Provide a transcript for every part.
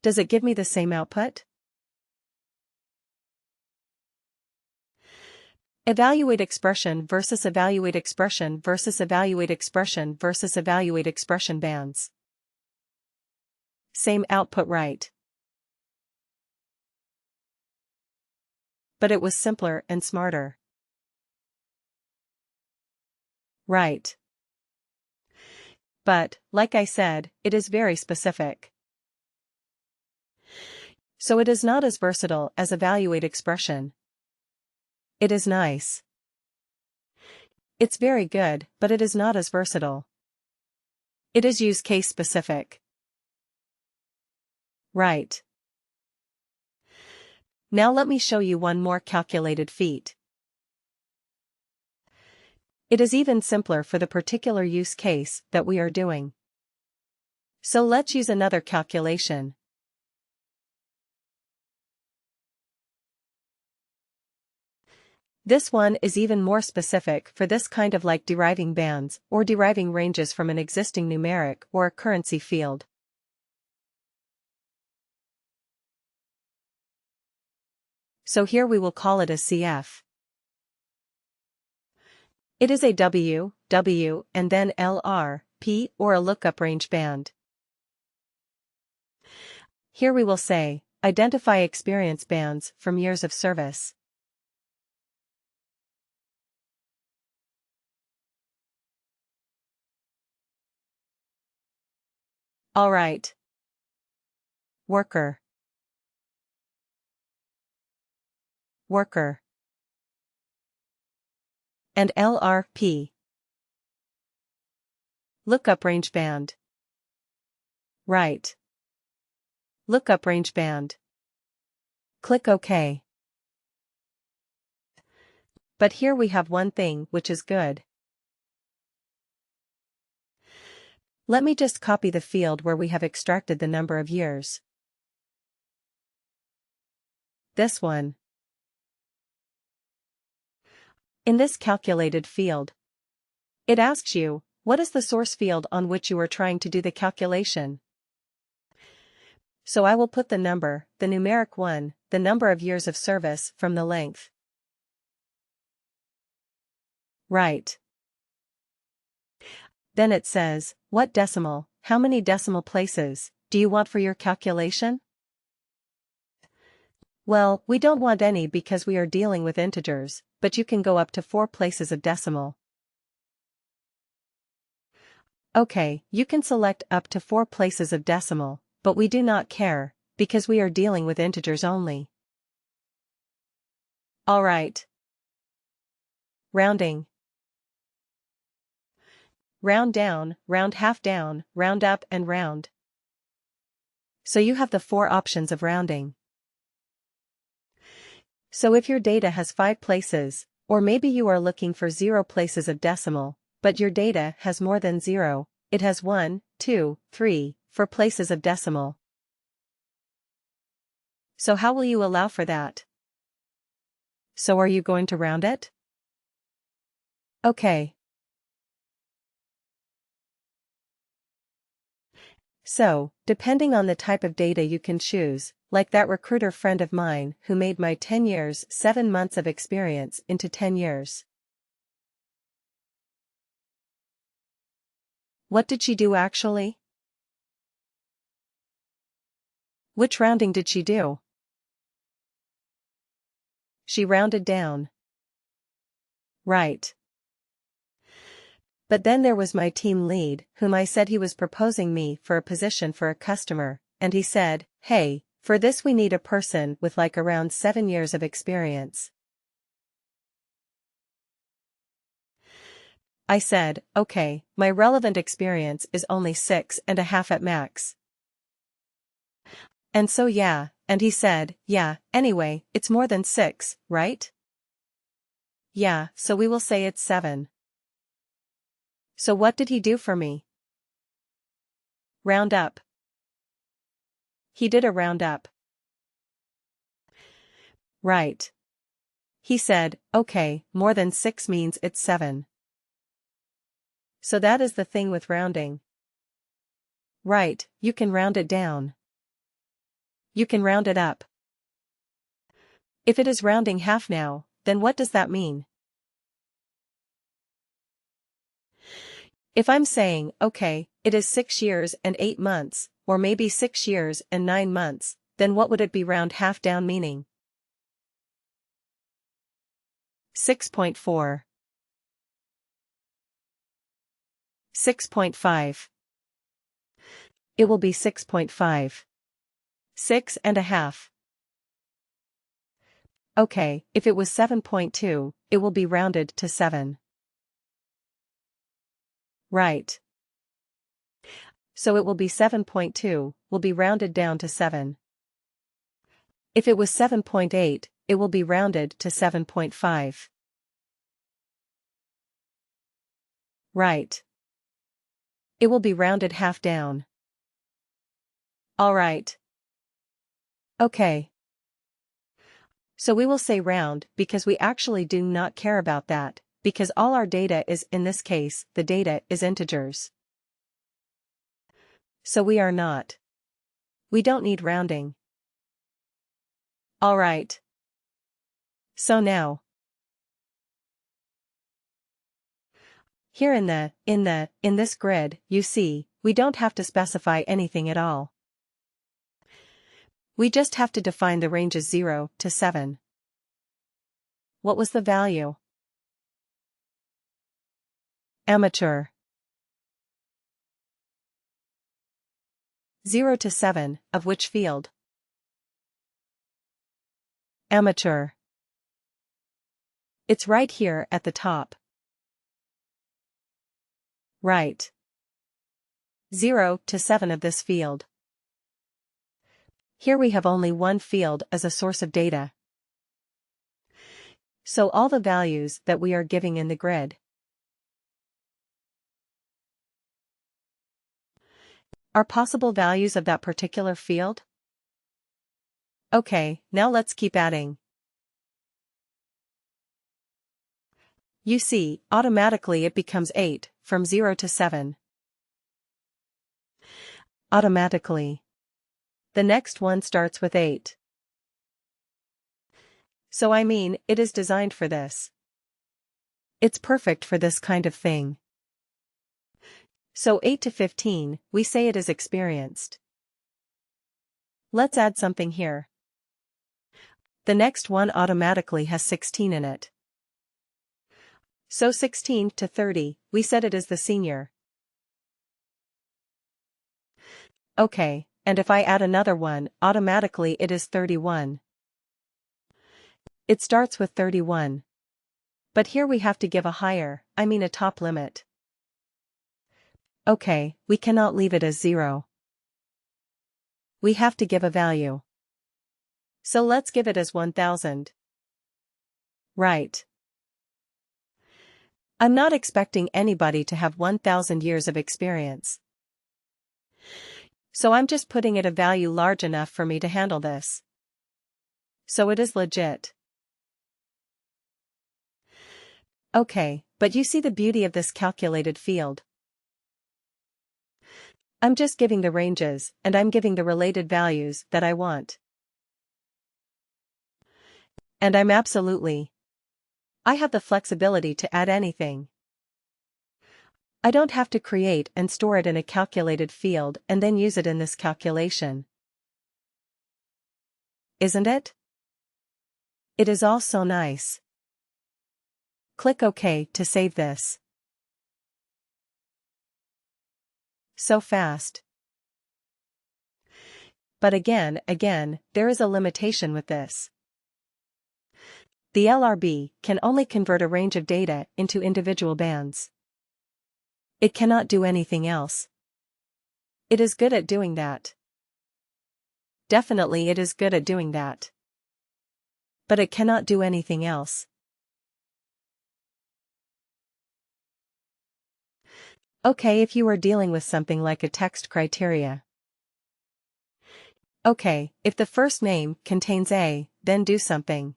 Does it give me the same output? Evaluate expression versus evaluate expression versus evaluate expression versus evaluate expression bands. Same output, right? But it was simpler and smarter. Right. But, like I said, it is very specific. So it is not as versatile as evaluate expression. It is nice. It's very good, but it is not as versatile. It is use case specific. Right. Now let me show you one more calculated feat. It is even simpler for the particular use case that we are doing. So let's use another calculation. This one is even more specific for this kind of like deriving bands or deriving ranges from an existing numeric or a currency field. So here we will call it a CF. It is a W, W, and then LR, P, or a lookup range band. Here we will say, identify experience bands from years of service. Alright. Worker. Worker. And LRP. Lookup range band. Right. Lookup range band. Click OK. But here we have one thing which is good. Let me just copy the field where we have extracted the number of years. This one. In this calculated field, it asks you, what is the source field on which you are trying to do the calculation? So I will put the number, the numeric one, the number of years of service from the length. Right. Then it says, what decimal, how many decimal places, do you want for your calculation? Well, we don't want any because we are dealing with integers, but you can go up to 4 places of decimal. Okay, you can select up to 4 places of decimal, but we do not care, because we are dealing with integers only. Alright. Rounding. Round down, round half down, round up and round. So you have the 4 options of rounding. So if your data has 5 places, or maybe you are looking for 0 places of decimal, but your data has more than 0, it has 1, 2, 3, 4 places of decimal. So how will you allow for that? So are you going to round it? Okay. So, depending on the type of data you can choose, like that recruiter friend of mine who made my 10 years 7 months of experience into 10 years. What did she do actually? Which rounding did she do? She rounded down. Right. But then there was my team lead, whom I said he was proposing me for a position for a customer, and he said, hey, for this we need a person with like around 7 years of experience. I said, okay, my relevant experience is only 6.5 at max. And so yeah, and he said, yeah, anyway, it's more than 6, right? Yeah, so we will say it's 7. So what did he do for me? Round up. He did a round up. Right. He said, okay, more than 6 means it's 7. So that is the thing with rounding. Right, you can round it down. you can round it up. If it is rounding half now, then what does that mean? If I'm saying, okay, it is 6 years and 8 months, or maybe 6 years and 9 months, then what would it be round half down meaning? 6.4. 6.5. It will be 6.5. 6.5. Okay, if it was 7.2, it will be rounded to 7. Right. So it will be 7.2, will be rounded down to 7. If it was 7.8, it will be rounded to 7.5. Right. It will be rounded half down. Alright. Okay. So we will say round because we actually do not care about that, because all our data is, in this case, the data is integers. So we are not. We don't need rounding. Alright. So now. Here in this grid, you see, we don't have to specify anything at all. We just have to define the ranges 0 to 7. What was the value? Amateur. 0 to 7, of which field? Amateur. It's right here at the top. Right. 0 to 7 of this field. Here we have only one field as a source of data. So all the values that we are giving in the grid are possible values of that particular field? Okay, now let's keep adding. You see, automatically it becomes 8, from 0 to 7. Automatically. The next one starts with 8. So I mean, it is designed for this. It's perfect for this kind of thing. So 8 to 15, we say it is experienced. Let's add something here. The next one automatically has 16 in it. So 16 to 30, we said it is the senior. Okay, and if I add another one, automatically it is 31. It starts with 31. But here we have to give a higher, a top limit. Okay, we cannot leave it as 0. We have to give a value. So let's give it as 1000. Right. I'm not expecting anybody to have 1000 years of experience. So I'm just putting it a value large enough for me to handle this. So it is legit. Okay, but you see the beauty of this calculated field. I'm just giving the ranges, and I'm giving the related values that I want. And I have the flexibility to add anything. I don't have to create and store it in a calculated field and then use it in this calculation. Isn't it? It is all so nice. Click OK to save this. So fast. But again, there is a limitation with this. The LRB can only convert a range of data into individual bands. It cannot do anything else. It is good at doing that. Definitely it is good at doing that. But it cannot do anything else. Okay, if you are dealing with something like a text criteria. Okay, if the first name contains A, then do something.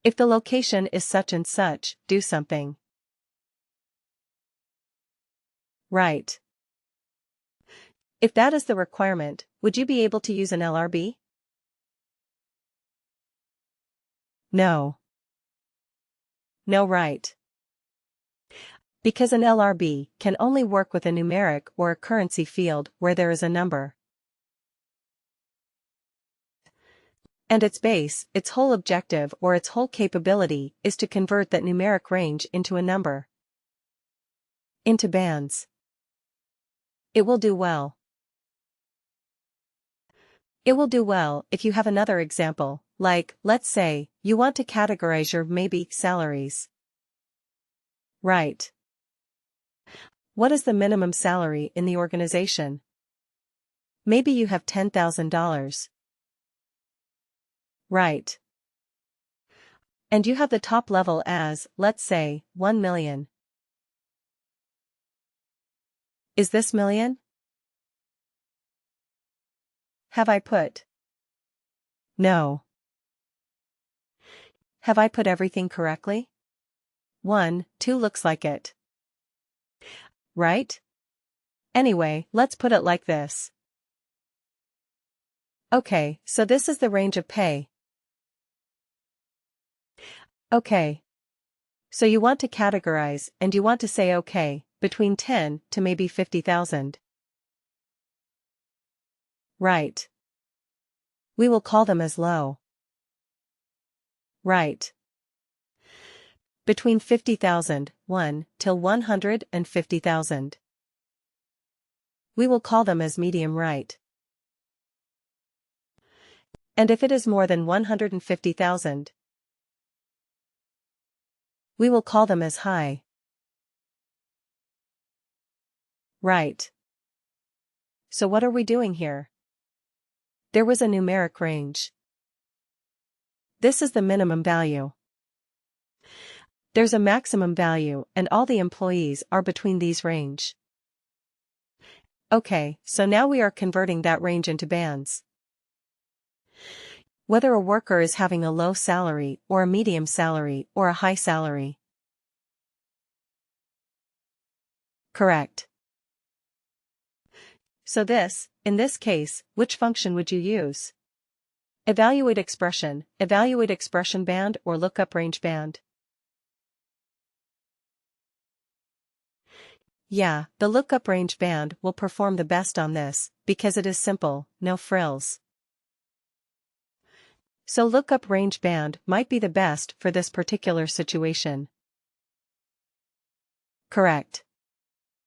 If the location is such and such, do something. Right. If that is the requirement, would you be able to use an LRB? No. No, right. Because an LRB can only work with a numeric or a currency field where there is a number. And its base, its whole objective or its whole capability is to convert that numeric range into a number. Into bands. It will do well. It will do well if you have another example, like, let's say, you want to categorize your maybe salaries. Right. What is the minimum salary in the organization? Maybe you have $10,000. Right. And you have the top level as, let's say, 1 million. Is this million? Have I put? No. Have I put everything correctly? 1, 2 looks like it. Right? Anyway, let's put it like this. Okay, so this is the range of pay. Okay. So you want to categorize and you want to say okay, between 10 to maybe 50,000. Right. We will call them as low. Right. Between 50,000, 1, till 150,000. We will call them as medium right. And if it is more than 150,000, we will call them as high. Right. So what are we doing here? There was a numeric range. This is the minimum value. There's a maximum value and all the employees are between these range. Okay, so now we are converting that range into bands. Whether a worker is having a low salary or a medium salary or a high salary. Correct. So in this case, which function would you use? Evaluate expression band or lookup range band? Yeah, the lookup range band will perform the best on this, because it is simple, no frills. So lookup range band might be the best for this particular situation. Correct.